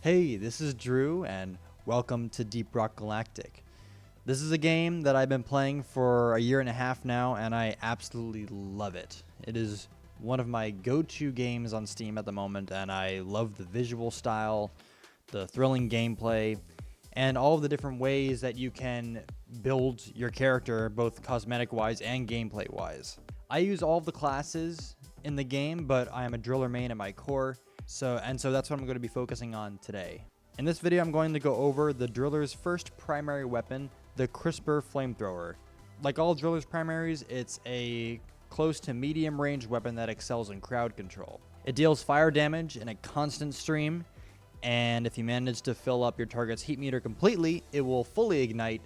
Hey, this is Drew, and welcome to Deep Rock Galactic. This is a game that I've been playing for a year and a half now, and I absolutely love it. It is one of my go-to games on Steam at the moment, and I love the visual style, the thrilling gameplay, and all of the different ways that you can build your character, both cosmetic-wise and gameplay-wise. I use all of the classes in the game, but I am a driller main at my core. So that's what I'm going to be focusing on today. In this video, I'm going to go over the driller's first primary weapon, the CRSPR Flamethrower. Like all driller's primaries, it's a close to medium range weapon that excels in crowd control. It deals fire damage in a constant stream, and if you manage to fill up your target's heat meter completely, it will fully ignite,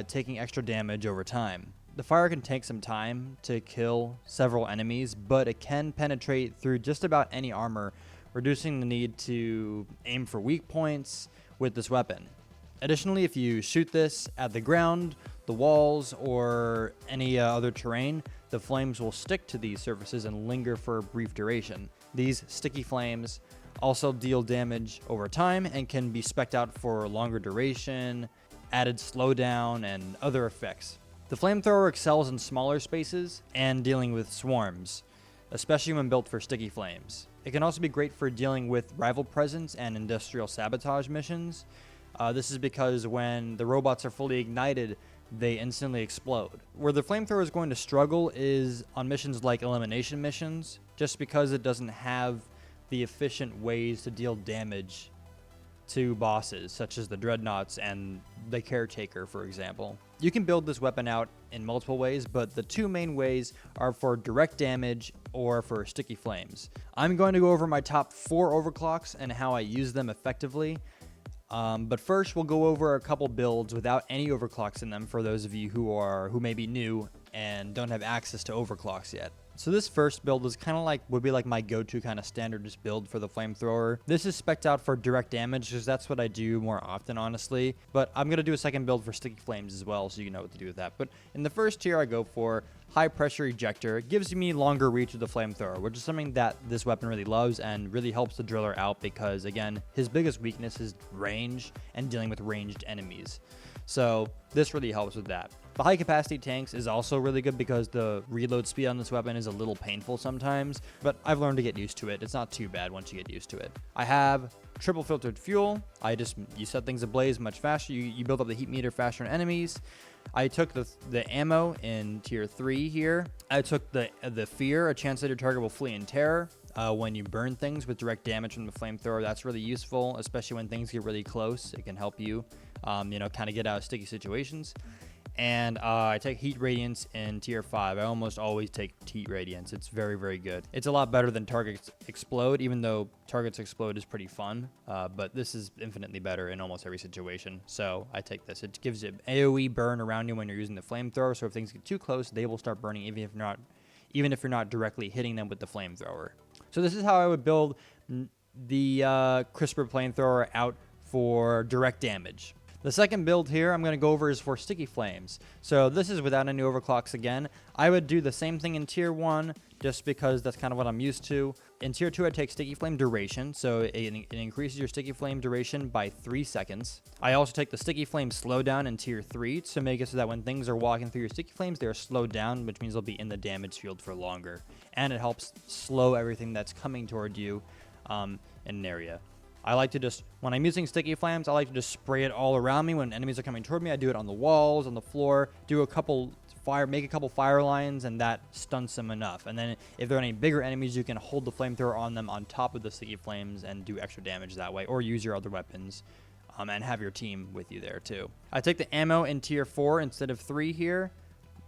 taking extra damage over time. The fire can take some time to kill several enemies, but it can penetrate through just about any armor, reducing the need to aim for weak points with this weapon. Additionally, if you shoot this at the ground, the walls, or any other terrain, the flames will stick to these surfaces and linger for a brief duration. These sticky flames also deal damage over time and can be spec'd out for longer duration, added slowdown, and other effects. The flamethrower excels in smaller spaces and dealing with swarms, especially when built for sticky flames. It can also be great for dealing with rival presence and industrial sabotage missions. This is because when the robots are fully ignited, they instantly explode. Where the flamethrower is going to struggle is on missions like elimination missions, just because it doesn't have the efficient ways to deal damage to bosses, such as the dreadnoughts and the caretaker, for example. You can build this weapon out in multiple ways, but the two main ways are for direct damage or for sticky flames. I'm going to go over my top 4 overclocks and how I use them effectively. But first, we'll go over a couple builds without any overclocks in them for those of you who may be new and don't have access to overclocks yet. So this first build is would be like my go-to kind of standard just build for the flamethrower. This is spec'd out for direct damage because that's what I do more often, honestly. But I'm going to do a second build for sticky flames as well, so you know what to do with that. But in the first tier, I go for high pressure ejector. It gives me longer reach with the flamethrower, which is something that this weapon really loves and really helps the driller out because, again, his biggest weakness is range and dealing with ranged enemies. So this really helps with that. The high capacity tanks is also really good because the reload speed on this weapon is a little painful sometimes, but I've learned to get used to it. It's not too bad once you get used to it. I have triple filtered fuel. You set things ablaze much faster. You build up the heat meter faster on enemies. I took the ammo in tier 3 here. I took the fear, a chance that your target will flee in terror. When you burn things with direct damage from the flamethrower, that's really useful, especially when things get really close. It can help you, kind of get out of sticky situations. And I take Heat Radiance in tier 5. I almost always take Heat Radiance. It's very, very good. It's a lot better than Targets Explode, even though Targets Explode is pretty fun. But this is infinitely better in almost every situation. So I take this. It gives you AoE burn around you when you're using the flamethrower. So if things get too close, they will start burning even if you're not directly hitting them with the flamethrower. So this is how I would build the CRSPR Flamethrower out for direct damage. The second build here I'm going to go over is for sticky flames. So this is without any overclocks again. I would do the same thing in tier 1 just because that's kind of what I'm used to. In tier 2, I take sticky flame duration. So it increases your sticky flame duration by 3 seconds. I also take the sticky flame slowdown in tier 3 to make it so that when things are walking through your sticky flames, they're slowed down, which means they'll be in the damage field for longer. And it helps slow everything that's coming toward you in an area. I like to when I'm using sticky flames, I like to just spray it all around me. When enemies are coming toward me, I do it on the walls, on the floor, make a couple fire lines, and that stunts them enough. And then if there are any bigger enemies, you can hold the flamethrower on them on top of the sticky flames and do extra damage that way, or use your other weapons and have your team with you there too. I take the ammo in tier 4 instead of 3 here.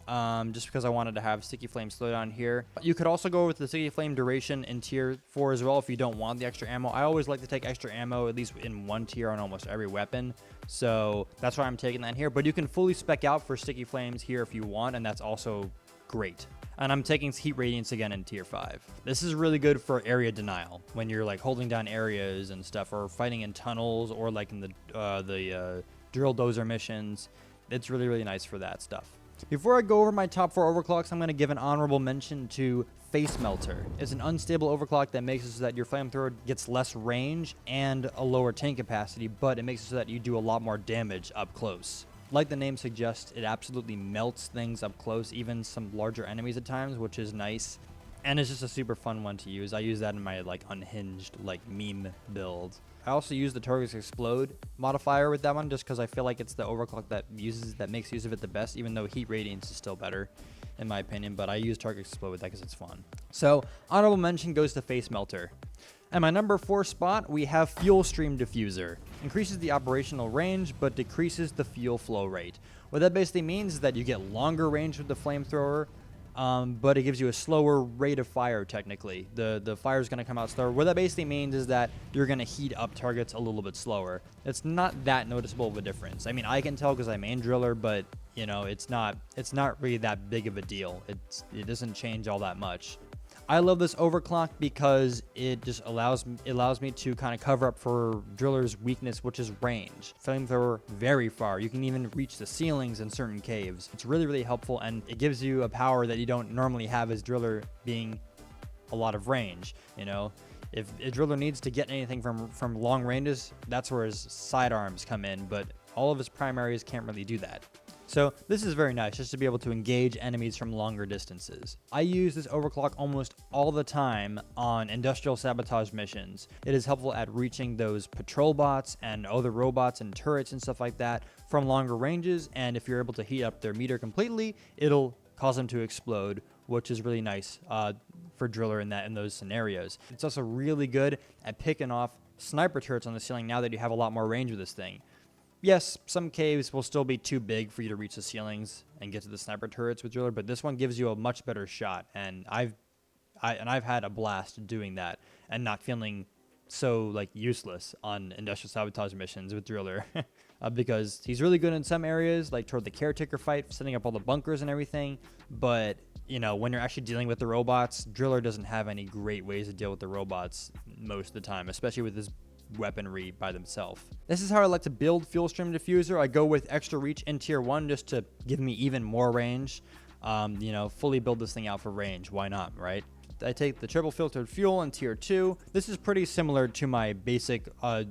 Just because I wanted to have sticky flame slowdown here. You could also go with the sticky flame duration in tier 4 as well if you don't want the extra ammo. I always like to take extra ammo at least in one tier on almost every weapon, so that's why I'm taking that here. But you can fully spec out for sticky flames here if you want, and that's also great. And I'm taking Heat Radiance again in tier 5. This is really good for area denial when you're like holding down areas and stuff, or fighting in tunnels, or like in the drill dozer missions. It's really, really nice for that stuff. Before I go over my top 4 overclocks, I'm going to give an honorable mention to Face Melter. It's an unstable overclock that makes it so that your flamethrower gets less range and a lower tank capacity, but it makes it so that you do a lot more damage up close. Like the name suggests, it absolutely melts things up close, even some larger enemies at times, which is nice. And it's just a super fun one to use. I use that in my unhinged meme build. I also use the Targets Explode modifier with that one just because I feel like it's the overclock that makes use of it the best, even though Heat Radiance is still better in my opinion, but I use Targets Explode with that because it's fun. So honorable mention goes to Face Melter. At my number 4 spot, we have Fuel Stream Diffuser. Increases the operational range, but decreases the fuel flow rate. What that basically means is that you get longer range with the flamethrower, but it gives you a slower rate of fire, technically. The fire is going to come out slower. What that basically means is that you're going to heat up targets a little bit slower. It's not that noticeable of a difference. I mean, I can tell because I'm main driller, but, you know, it's not really that big of a deal. It doesn't change all that much. I love this overclock because it just allows me to kind of cover up for driller's weakness, which is range. Flamethrower very far. You can even reach the ceilings in certain caves. It's really, really helpful, and it gives you a power that you don't normally have as driller, being a lot of range. You know, if a driller needs to get anything from long ranges, that's where his sidearms come in, but all of his primaries can't really do that. So this is very nice, just to be able to engage enemies from longer distances. I use this overclock almost all the time on industrial sabotage missions. It is helpful at reaching those patrol bots and other robots and turrets and stuff like that from longer ranges, and if you're able to heat up their meter completely, it'll cause them to explode, which is really nice for driller in those scenarios. It's also really good at picking off sniper turrets on the ceiling now that you have a lot more range with this thing. Yes, some caves will still be too big for you to reach the ceilings and get to the sniper turrets with driller, but this one gives you a much better shot, and I've had a blast doing that and not feeling so useless on industrial sabotage missions with driller because he's really good in some areas, like toward the caretaker fight, setting up all the bunkers and everything, but you know, when you're actually dealing with the robots, driller doesn't have any great ways to deal with the robots most of the time, especially with his weaponry by themselves. This is how I like to build Fuel Stream Diffuser. I go with extra reach in tier 1 just to give me even more range. You know, fully build this thing out for range. Why not, right? I take the triple filtered fuel in tier 2. This is pretty similar to my basic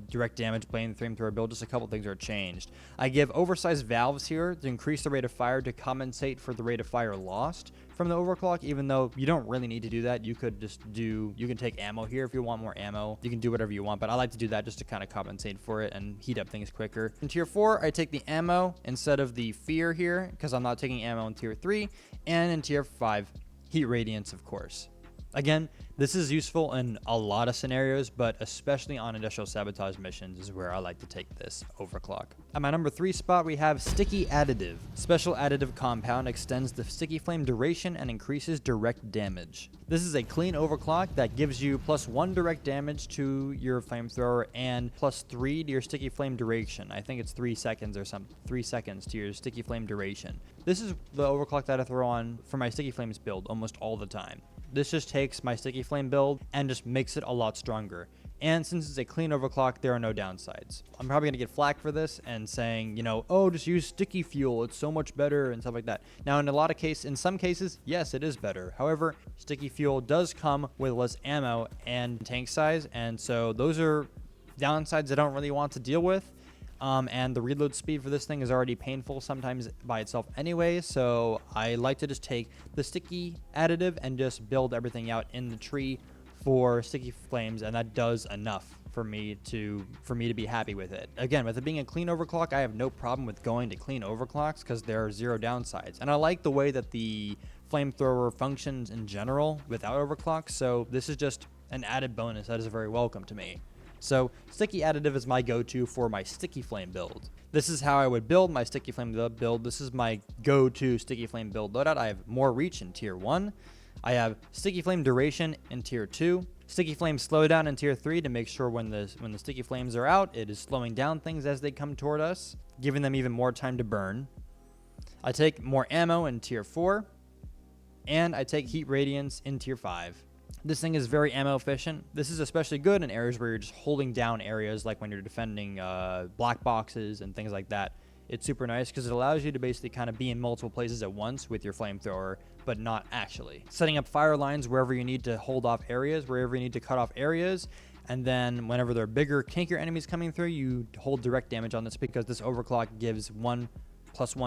direct damage flamethrower build. Just a couple things are changed. I give oversized valves here to increase the rate of fire to compensate for the rate of fire lost from the overclock, even though you don't really need to do that. You could just you can take ammo here if you want more ammo. You can do whatever you want, but I like to do that just to kind of compensate for it and heat up things quicker. In tier 4, I take the ammo instead of the fear here because I'm not taking ammo in tier 3. And in tier 5, heat radiance, of course. Again, this is useful in a lot of scenarios, but especially on industrial sabotage missions is where I like to take this overclock. At my number 3 spot, we have Sticky Additive. Special additive compound extends the sticky flame duration and increases direct damage. This is a clean overclock that gives you +1 direct damage to your flamethrower and +3 to your sticky flame duration. I think it's 3 seconds or something. 3 seconds to your sticky flame duration. This is the overclock that I throw on for my sticky flames build almost all the time. This just takes my sticky flame build and just makes it a lot stronger. And since it's a clean overclock, there are no downsides. I'm probably going to get flack for this and saying, you know, oh, just use sticky fuel. It's so much better and stuff like that. Now, in some cases, yes, it is better. However, sticky fuel does come with less ammo and tank size. And so those are downsides I don't really want to deal with. And the reload speed for this thing is already painful sometimes by itself anyway, so I like to just take the sticky additive and just build everything out in the tree for sticky flames, and that does enough for me to be happy with it. Again, with it being a clean overclock, I have no problem with going to clean overclocks because there are 0 downsides, and I like the way that the flamethrower functions in general without overclocks, so this is just an added bonus that is very welcome to me. So sticky additive is my go-to for my sticky flame build. This is how I would build my sticky flame build. This is my go-to sticky flame build loadout. I have more reach in tier 1. I have sticky flame duration in tier 2. Sticky flame slowdown in tier 3 to make sure when the sticky flames are out, it is slowing down things as they come toward us, giving them even more time to burn. I take more ammo in tier 4. And I take heat radiance in tier 5. This thing is very ammo efficient. This is especially good in areas where you're just holding down areas, like when you're defending black boxes and things like that. it's super nice because it allows you to basically kind of be in multiple places at once with your flamethrower, but not actually. Setting up fire lines wherever you need to hold off areas, wherever you need to cut off areas, and then whenever there are bigger, tankier enemies coming through, you hold direct damage on this because this overclock gives 1+1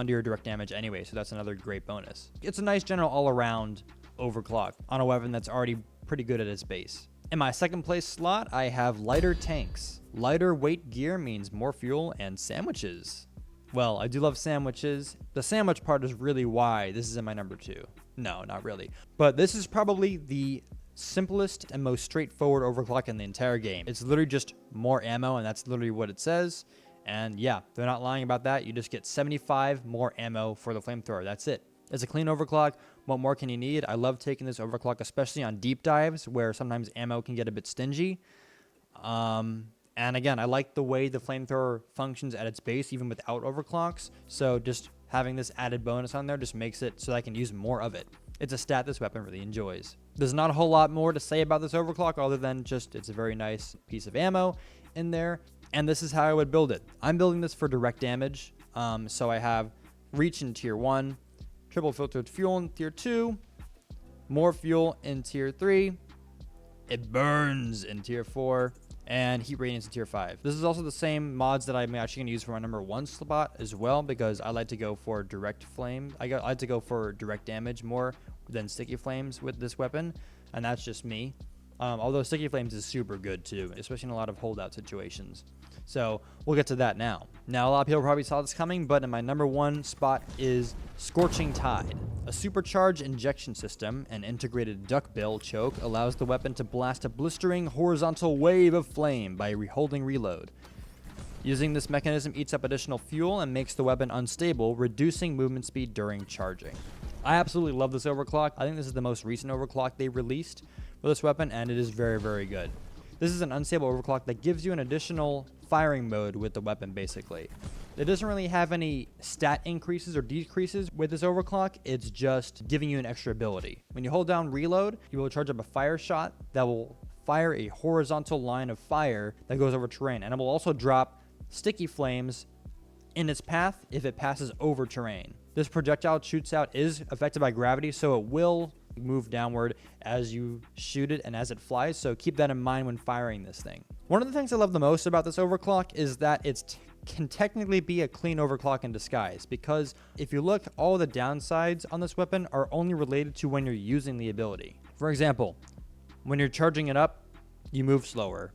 to your direct damage anyway, so that's another great bonus. It's a nice general all-around overclock on a weapon that's already pretty good at its base. In my second place slot, I have lighter tanks. Lighter weight gear means more fuel and sandwiches. Well, I do love sandwiches. The sandwich part is really why this is in my number 2. No, not really. But this is probably the simplest and most straightforward overclock in the entire game. It's literally just more ammo, and that's literally what it says. And yeah, they're not lying about that. You just get 75 more ammo for the flamethrower. That's it. It's a clean overclock. What more can you need? I love taking this overclock, especially on deep dives where sometimes ammo can get a bit stingy. And again, I like the way the flamethrower functions at its base, even without overclocks. So just having this added bonus on there just makes it so I can use more of it. It's a stat this weapon really enjoys. There's not a whole lot more to say about this overclock other than just it's a very nice piece of ammo in there. And this is how I would build it. I'm building this for direct damage. So I have reach in tier 1, triple filtered fuel in tier 2, more fuel in tier 3, it burns in tier 4, and heat radiance in tier 5. This is also the same mods that I'm actually going to use for my number 1 spot as well, because I like to go for direct flame. I like to go for direct damage more than sticky flames with this weapon, and that's just me. Although sticky flames is super good too, especially in a lot of holdout situations. So we'll get to that now. Now, a lot of people probably saw this coming, but in my number 1 spot is Scorching Tide. A supercharged injection system and integrated duckbill choke allows the weapon to blast a blistering horizontal wave of flame by holding reload. Using this mechanism eats up additional fuel and makes the weapon unstable, reducing movement speed during charging. I absolutely love this overclock. I think this is the most recent overclock they released for this weapon, and it is very, very good. This is an unstable overclock that gives you an additional firing mode with the weapon, basically. It doesn't really have any stat increases or decreases with this overclock. It's just giving you an extra ability. When you hold down reload, you will charge up a fire shot that will fire a horizontal line of fire that goes over terrain, and it will also drop sticky flames in its path if it passes over terrain. This projectile it shoots out is affected by gravity, so it will move downward as you shoot it and as it flies, so keep that in mind when firing this thing. One of the things I love the most about this overclock is that it can technically be a clean overclock in disguise, because if you look, all the downsides on this weapon are only related to when you're using the ability. For example, when you're charging it up, you move slower,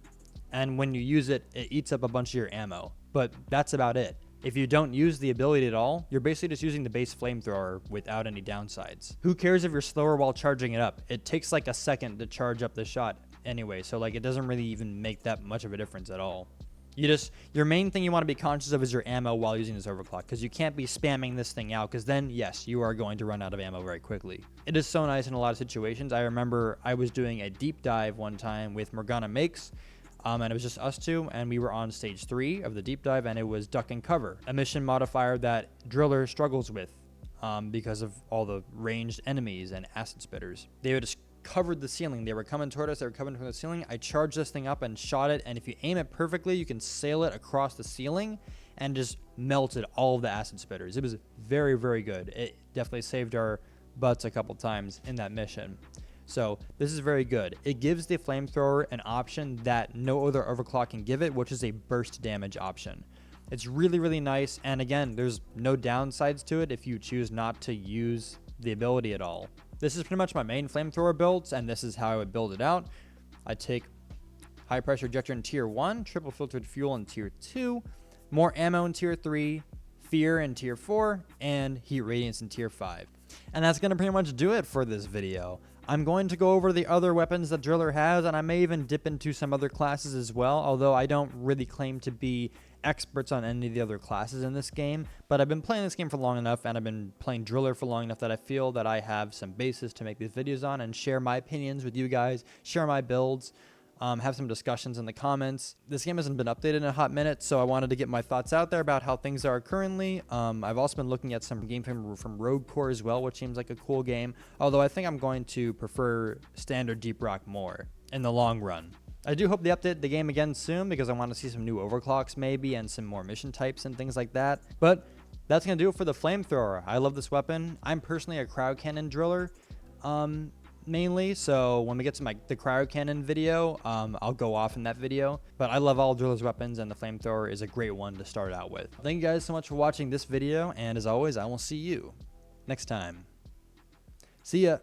and when you use it, it eats up a bunch of your ammo, but that's about it. If you don't use the ability at all, you're basically just using the base flamethrower without any downsides. Who cares if you're slower while charging it up? It takes like a second to charge up the shot anyway, so like it doesn't really even make that much of a difference at all. Your main thing you want to be conscious of is your ammo while using this overclock, because you can't be spamming this thing out, because then, yes, you are going to run out of ammo very quickly. It is so nice in a lot of situations. I remember I was doing a deep dive one time with Morgana Makes, and it was just us two, and we were on stage 3 of the deep dive, and it was duck and cover, a mission modifier that Driller struggles with because of all the ranged enemies and acid spitters. They would just covered the ceiling. They were coming toward us. They were coming from the ceiling. I charged this thing up and shot it, and if you aim it perfectly, you can sail it across the ceiling and just melted all of the acid spitters. It was very, very good. It definitely saved our butts a couple times in that mission. So this is very good. It gives the flamethrower an option that no other overclock can give it, which is a burst damage option. It's really, really nice, and again, there's no downsides to it if you choose not to use the ability at all. This is pretty much my main flamethrower builds, and this is how I would build it out. I take high pressure ejector in tier 1, triple filtered fuel in tier 2, more ammo in tier 3, fear in tier 4, and heat radiance in tier 5. And that's going to pretty much do it for this video. I'm going to go over the other weapons that Driller has, and I may even dip into some other classes as well, although I don't really claim to be experts on any of the other classes in this game, but I've been playing this game for long enough, and I've been playing Driller for long enough that I feel that I have some basis to make these videos on and share my opinions with you guys, share my builds, have some discussions in the comments. This game hasn't been updated in a hot minute, so I wanted to get my thoughts out there about how things are currently. I've also been looking at some game from Rogue Core as well, which seems like a cool game, although I think I'm going to prefer standard Deep Rock more in the long run. I do hope they update the game again soon because I want to see some new overclocks maybe and some more mission types and things like that. But that's going to do it for the flamethrower. I love this weapon. I'm personally a crowd cannon driller mainly. So when we get to the crowd cannon video, I'll go off in that video. But I love all drillers' weapons and the flamethrower is a great one to start out with. Thank you guys so much for watching this video. And as always, I will see you next time. See ya.